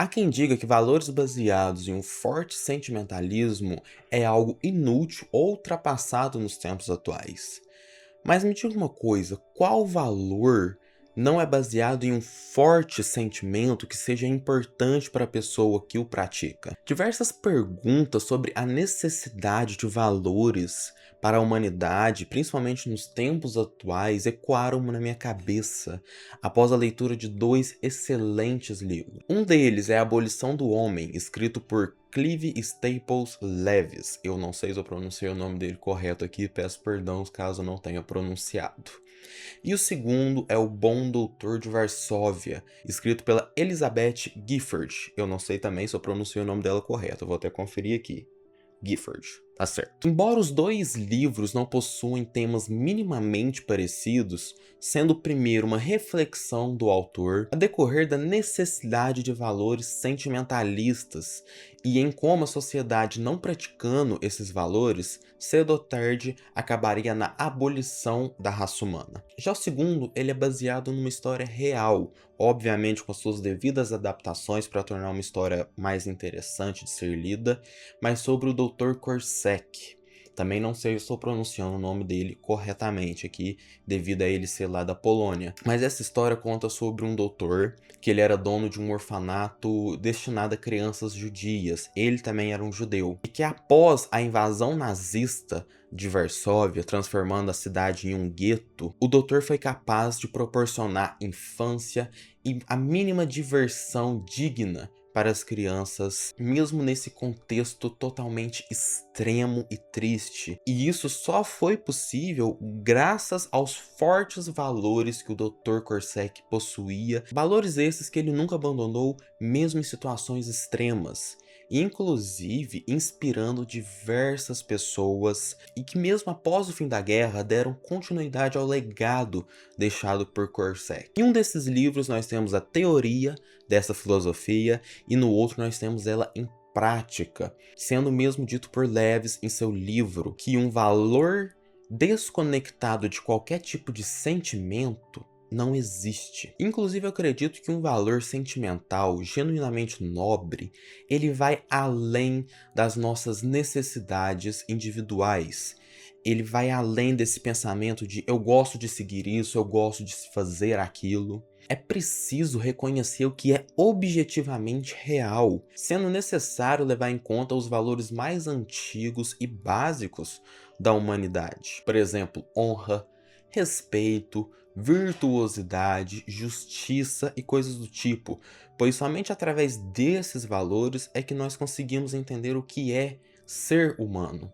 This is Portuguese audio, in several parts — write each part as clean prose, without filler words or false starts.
Há quem diga que valores baseados em um forte sentimentalismo é algo inútil ou ultrapassado nos tempos atuais. Mas me diga uma coisa, qual valor não é baseado em um forte sentimento que seja importante para a pessoa que o pratica? Diversas perguntas sobre a necessidade de valores para a humanidade, principalmente nos tempos atuais, ecoaram na minha cabeça após a leitura de dois excelentes livros. Um deles é A Abolição do Homem, escrito por Clive Staples Levis. Eu não sei se eu pronunciei o nome dele correto aqui, peço perdão caso não tenha pronunciado. E o segundo é O Bom Doutor de Varsóvia, escrito pela Elizabeth Gifford. Eu não sei também se eu pronunciei o nome dela correto, eu vou até conferir aqui. Gifford, tá certo. Embora os dois livros não possuem temas minimamente parecidos, sendo o primeiro uma reflexão do autor a decorrer da necessidade de valores sentimentalistas e em como a sociedade não praticando esses valores, cedo ou tarde acabaria na abolição da raça humana. Já o segundo, ele é baseado numa história real, obviamente com as suas devidas adaptações para tornar uma história mais interessante de ser lida, mas sobre o Dr. Korczak. Também não sei se estou pronunciando o nome dele corretamente aqui, devido a ele ser lá da Polônia. Mas essa história conta sobre um doutor, que ele era dono de um orfanato destinado a crianças judias. Ele também era um judeu. E que após a invasão nazista de Varsóvia, transformando a cidade em um gueto, o doutor foi capaz de proporcionar infância e a mínima diversão digna para as crianças, mesmo nesse contexto totalmente extremo e triste. E isso só foi possível graças aos fortes valores que o Dr. Korczak possuía, valores esses que ele nunca abandonou, mesmo em situações extremas, inclusive inspirando diversas pessoas e que mesmo após o fim da guerra deram continuidade ao legado deixado por Korczak. Em um desses livros nós temos a teoria dessa filosofia e no outro nós temos ela em prática, sendo mesmo dito por Levis em seu livro que um valor desconectado de qualquer tipo de sentimento não existe. Inclusive eu acredito que um valor sentimental genuinamente nobre, ele vai além das nossas necessidades individuais. Ele vai além desse pensamento de eu gosto de seguir isso, eu gosto de fazer aquilo. É preciso reconhecer o que é objetivamente real, sendo necessário levar em conta os valores mais antigos e básicos da humanidade. Por exemplo, honra, respeito, virtuosidade, justiça e coisas do tipo, pois somente através desses valores é que nós conseguimos entender o que é ser humano.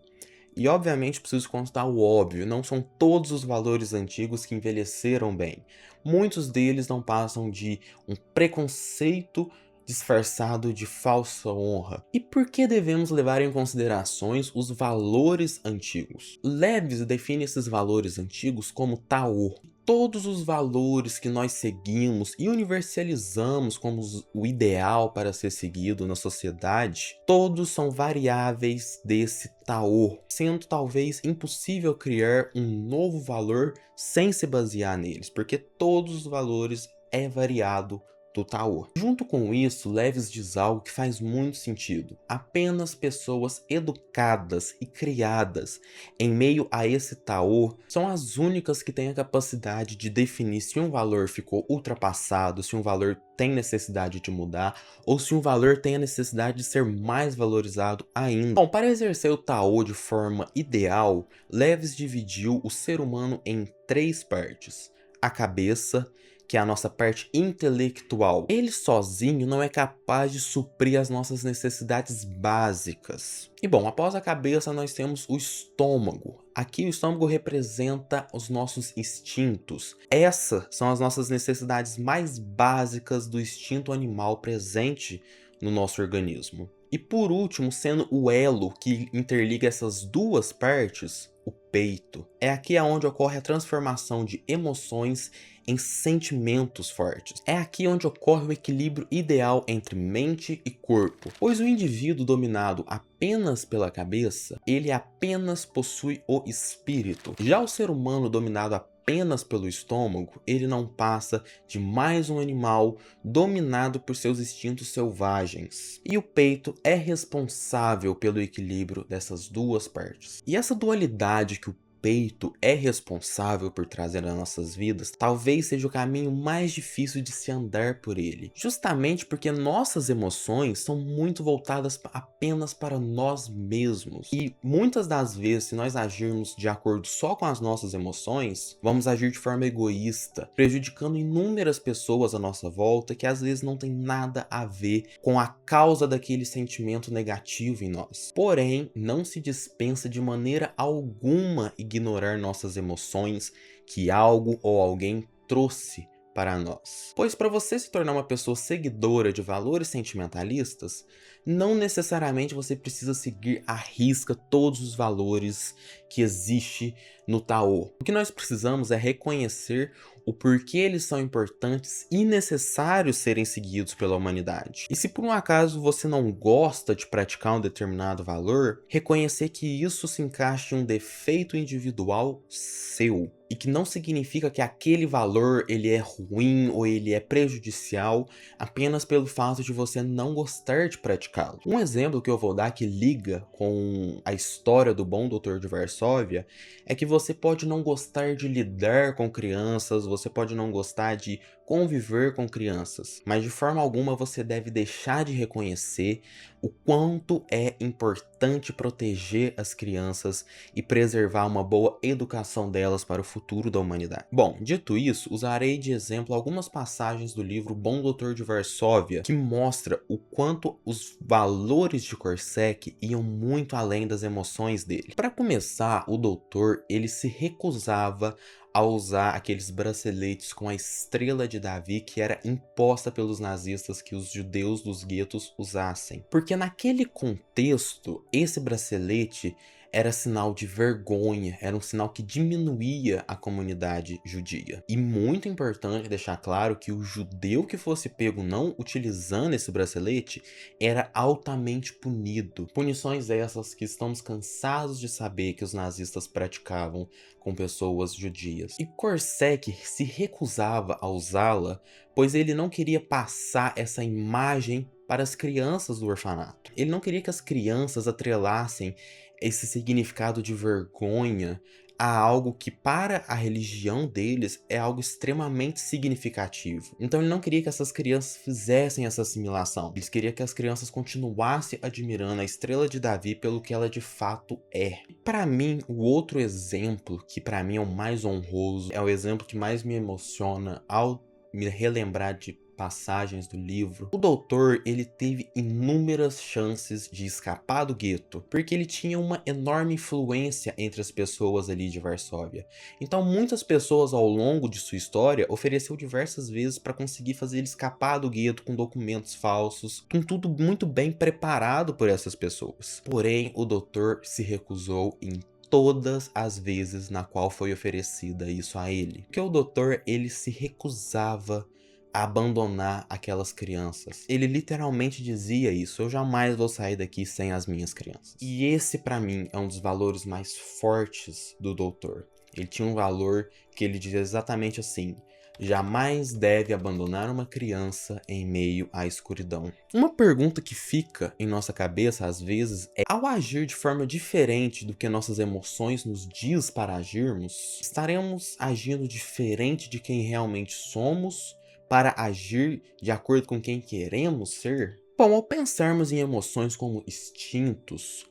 E obviamente preciso constar o óbvio, não são todos os valores antigos que envelheceram bem. Muitos deles não passam de um preconceito disfarçado de falsa honra. E por que devemos levar em considerações os valores antigos? Leves define esses valores antigos como Tao. Todos os valores que nós seguimos e universalizamos como o ideal para ser seguido na sociedade, todos são variáveis desse Tao, sendo talvez impossível criar um novo valor sem se basear neles, porque todos os valores é variado do Tao. Junto com isso, Levis diz algo que faz muito sentido. Apenas pessoas educadas e criadas em meio a esse Tao são as únicas que têm a capacidade de definir se um valor ficou ultrapassado, se um valor tem necessidade de mudar, ou se um valor tem a necessidade de ser mais valorizado ainda. Bom, para exercer o Tao de forma ideal, Levis dividiu o ser humano em três partes: a cabeça, que é a nossa parte intelectual. Ele sozinho não é capaz de suprir as nossas necessidades básicas. E bom, após a cabeça nós temos o estômago. Aqui o estômago representa os nossos instintos. Essas são as nossas necessidades mais básicas do instinto animal presente no nosso organismo. E por último, sendo o elo que interliga essas duas partes, o peito. É aqui onde ocorre a transformação de emoções em sentimentos fortes. É aqui onde ocorre o equilíbrio ideal entre mente e corpo, pois o indivíduo dominado apenas pela cabeça, ele apenas possui o espírito. Já o ser humano dominado apenas pelo estômago, ele não passa de mais um animal dominado por seus instintos selvagens. E o peito é responsável pelo equilíbrio dessas duas partes. E essa dualidade que o peito é responsável por trazer nas nossas vidas, talvez seja o caminho mais difícil de se andar por ele. Justamente porque nossas emoções são muito voltadas apenas para nós mesmos. E muitas das vezes, se nós agirmos de acordo só com as nossas emoções, vamos agir de forma egoísta, prejudicando inúmeras pessoas à nossa volta que às vezes não tem nada a ver com a causa daquele sentimento negativo em nós. Porém, não se dispensa de maneira alguma ignorar nossas emoções que algo ou alguém trouxe para nós. Pois para você se tornar uma pessoa seguidora de valores sentimentalistas, não necessariamente você precisa seguir à risca todos os valores que existem no Tao. O que nós precisamos é reconhecer o porquê eles são importantes e necessários serem seguidos pela humanidade. E se por um acaso você não gosta de praticar um determinado valor, reconhecer que isso se encaixa em um defeito individual seu. E que não significa que aquele valor ele é ruim ou ele é prejudicial apenas pelo fato de você não gostar de praticá-lo. Um exemplo que eu vou dar que liga com a história do Bom Doutor de Varsóvia é que você pode não gostar de lidar com crianças, você pode não gostar de conviver com crianças, mas de forma alguma você deve deixar de reconhecer o quanto é importante proteger as crianças e preservar uma boa educação delas para o futuro da humanidade. Bom, dito isso, usarei de exemplo algumas passagens do livro Bom Doutor de Varsóvia, que mostra o quanto os valores de Corsac iam muito além das emoções dele. Para começar, o doutor ele se recusava a usar aqueles braceletes com a estrela de Davi que era imposta pelos nazistas que os judeus dos guetos usassem. Porque naquele contexto, esse bracelete era sinal de vergonha, era um sinal que diminuía a comunidade judia. E muito importante deixar claro que o judeu que fosse pego não utilizando esse bracelete era altamente punido. Punições essas que estamos cansados de saber que os nazistas praticavam com pessoas judias. E Corsac se recusava a usá-la, pois ele não queria passar essa imagem para as crianças do orfanato. Ele não queria que as crianças atrelassem esse significado de vergonha a algo que para a religião deles é algo extremamente significativo. Então ele não queria que essas crianças fizessem essa assimilação. Ele queria que as crianças continuassem admirando a estrela de Davi pelo que ela de fato é. Para mim, o outro exemplo, que para mim é o mais honroso, é o exemplo que mais me emociona ao me relembrar de passagens do livro. O doutor, ele teve inúmeras chances de escapar do gueto, porque ele tinha uma enorme influência entre as pessoas ali de Varsóvia. Então muitas pessoas ao longo de sua história ofereceu diversas vezes para conseguir fazer ele escapar do gueto com documentos falsos, com tudo muito bem preparado por essas pessoas. Porém, o doutor se recusou em todas as vezes na qual foi oferecida isso a ele. Porque o doutor, ele se recusava a abandonar aquelas crianças. Ele literalmente dizia isso: eu jamais vou sair daqui sem as minhas crianças. E esse para mim é um dos valores mais fortes do doutor. Ele tinha um valor que ele dizia exatamente assim: jamais deve abandonar uma criança em meio à escuridão. Uma pergunta que fica em nossa cabeça às vezes é: ao agir de forma diferente do que nossas emoções nos diz para agirmos, estaremos agindo diferente de quem realmente somos para agir de acordo com quem queremos ser? Bom, ao pensarmos em emoções como instintos,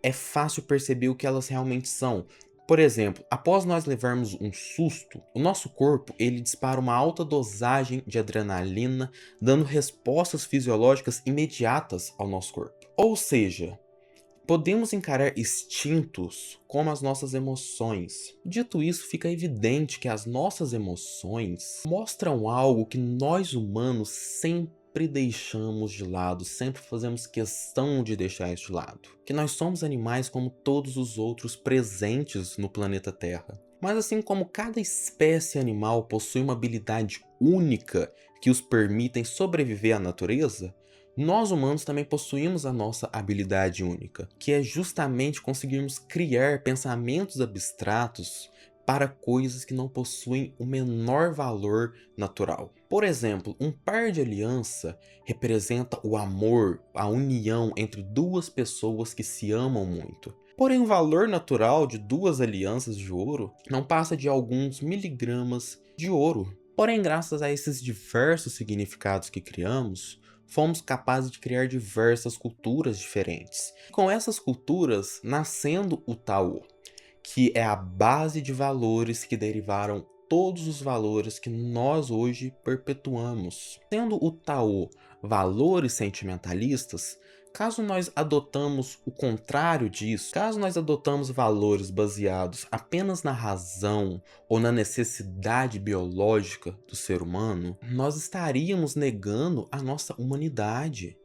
é fácil perceber o que elas realmente são. Por exemplo, após nós levarmos um susto, o nosso corpo ele dispara uma alta dosagem de adrenalina, dando respostas fisiológicas imediatas ao nosso corpo. Ou seja, podemos encarar instintos como as nossas emoções. Dito isso, fica evidente que as nossas emoções mostram algo que nós humanos sempre deixamos de lado, sempre fazemos questão de deixar isso de lado. Que nós somos animais como todos os outros presentes no planeta Terra. Mas assim como cada espécie animal possui uma habilidade única que os permitem sobreviver à natureza, nós humanos também possuímos a nossa habilidade única, que é justamente conseguirmos criar pensamentos abstratos para coisas que não possuem o menor valor natural. Por exemplo, um par de aliança representa o amor, a união entre duas pessoas que se amam muito. Porém, o valor natural de duas alianças de ouro não passa de alguns miligramas de ouro. Porém, graças a esses diversos significados que criamos, fomos capazes de criar diversas culturas diferentes. Com essas culturas, nascendo o Tao, que é a base de valores que derivaram todos os valores que nós hoje perpetuamos. Sendo o Tao valores sentimentalistas, caso nós adotamos o contrário disso, caso nós adotamos valores baseados apenas na razão ou na necessidade biológica do ser humano, nós estaríamos negando a nossa humanidade.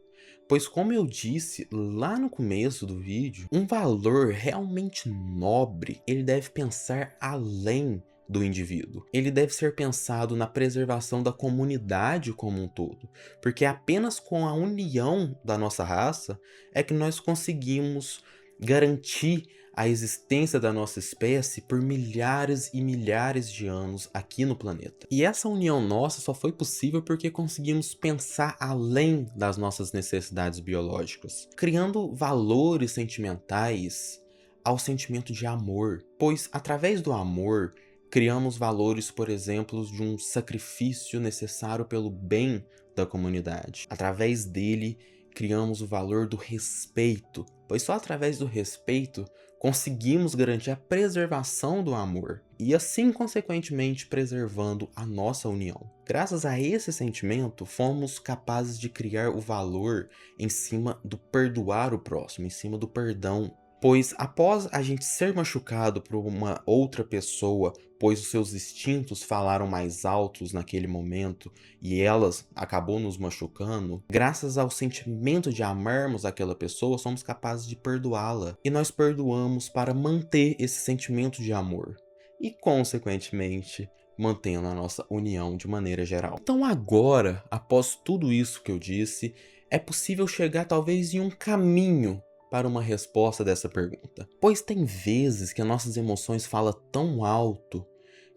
Pois, como eu disse lá no começo do vídeo, um valor realmente nobre, ele deve pensar além do indivíduo. Ele deve ser pensado na preservação da comunidade como um todo, porque apenas com a união da nossa raça é que nós conseguimos garantir a existência da nossa espécie por milhares e milhares de anos aqui no planeta. E essa união nossa só foi possível porque conseguimos pensar além das nossas necessidades biológicas, criando valores sentimentais ao sentimento de amor, pois através do amor criamos valores, por exemplo, de um sacrifício necessário pelo bem da comunidade. Através dele, criamos o valor do respeito, pois só através do respeito conseguimos garantir a preservação do amor e assim, consequentemente, preservando a nossa união. Graças a esse sentimento, fomos capazes de criar o valor em cima do perdoar o próximo, em cima do perdão. Pois após a gente ser machucado por uma outra pessoa, pois os seus instintos falaram mais altos naquele momento e elas acabou nos machucando, graças ao sentimento de amarmos aquela pessoa, somos capazes de perdoá-la. E nós perdoamos para manter esse sentimento de amor e, consequentemente, mantendo a nossa união de maneira geral. Então agora, após tudo isso que eu disse, é possível chegar talvez em um caminho para uma resposta dessa pergunta. Pois tem vezes que as nossas emoções falam tão alto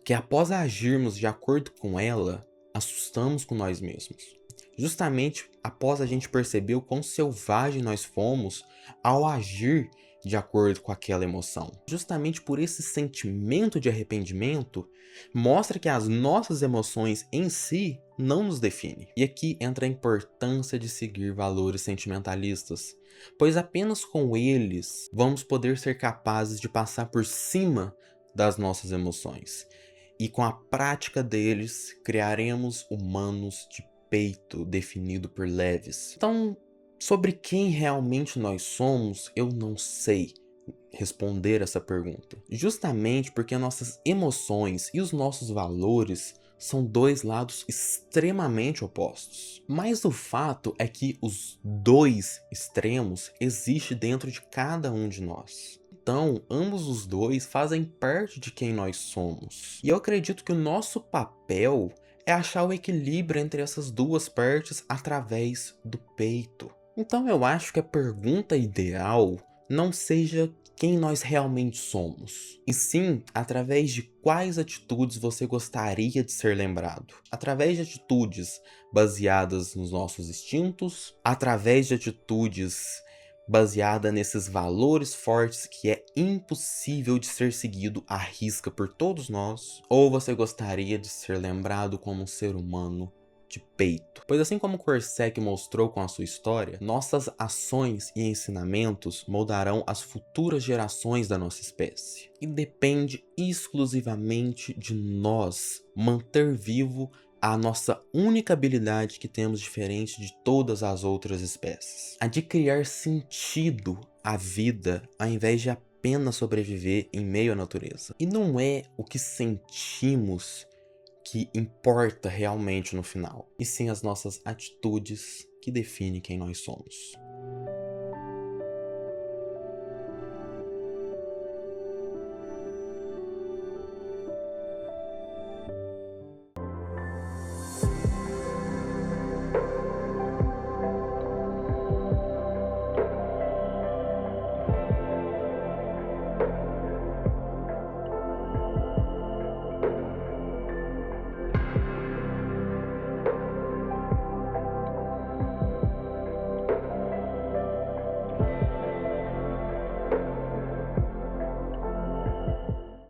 que após agirmos de acordo com ela, assustamos com nós mesmos. Justamente após a gente perceber o quão selvagem nós fomos ao agir de acordo com aquela emoção. Justamente por esse sentimento de arrependimento, mostra que as nossas emoções em si não nos definem. E aqui entra a importância de seguir valores sentimentalistas, pois apenas com eles vamos poder ser capazes de passar por cima das nossas emoções. E com a prática deles, criaremos humanos de peito definido por leves. Então, sobre quem realmente nós somos, eu não sei responder essa pergunta. Justamente porque nossas emoções e os nossos valores são dois lados extremamente opostos. Mas o fato é que os dois extremos existem dentro de cada um de nós. Então, ambos os dois fazem parte de quem nós somos. E eu acredito que o nosso papel é achar o equilíbrio entre essas duas partes através do peito. Então eu acho que a pergunta ideal não seja quem nós realmente somos, e sim através de quais atitudes você gostaria de ser lembrado. Através de atitudes baseadas nos nossos instintos, através de atitudes baseada nesses valores fortes que é impossível de ser seguido à risca por todos nós, ou você gostaria de ser lembrado como um ser humano de peito? Pois assim como Corsac mostrou com a sua história, nossas ações e ensinamentos moldarão as futuras gerações da nossa espécie. E depende exclusivamente de nós manter vivo a nossa única habilidade que temos diferente de todas as outras espécies. A de criar sentido à vida ao invés de apenas sobreviver em meio à natureza. E não é o que sentimos que importa realmente no final, e sim as nossas atitudes que definem quem nós somos.